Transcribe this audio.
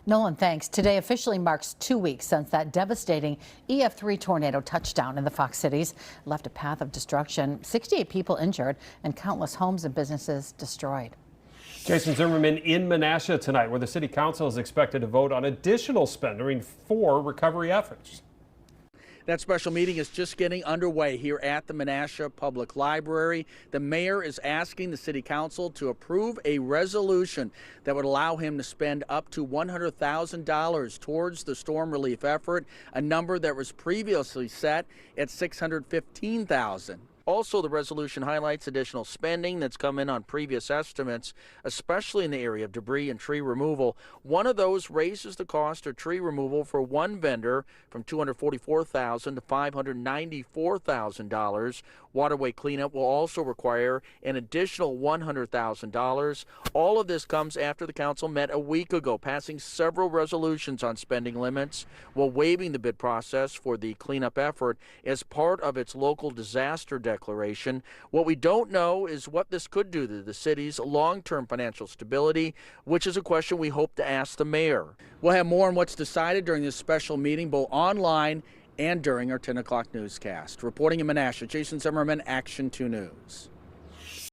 Nolan, thanks. Today officially marks 2 weeks since that devastating EF-3 tornado touchdown in the Fox cities left a path of destruction. 68 people injured and countless homes and businesses destroyed. Jason Zimmerman in Menasha tonight, where the city council is expected to vote on additional spending for recovery efforts. That special meeting is just getting underway here at the Menasha Public Library. The mayor is asking the city council to approve a resolution that would allow him to spend up to $100,000 towards the storm relief effort, a number that was previously set at $615,000. Also, the resolution highlights additional spending that's come in on previous estimates, especially in the area of debris and tree removal. One of those raises the cost of tree removal for one vendor from $244,000 to $594,000. Waterway cleanup will also require an additional $100,000. All of this comes after the council met a week ago, passing several resolutions on spending limits while waiving the bid process for the cleanup effort as part of its local disaster declaration. What we don't know is what this could do to the city's long-term financial stability, which is a question we hope to ask the mayor. We'll have more on what's decided during this special meeting, both online and during our 10 o'clock newscast. Reporting in Menasha, Jason Zimmerman, Action 2 News.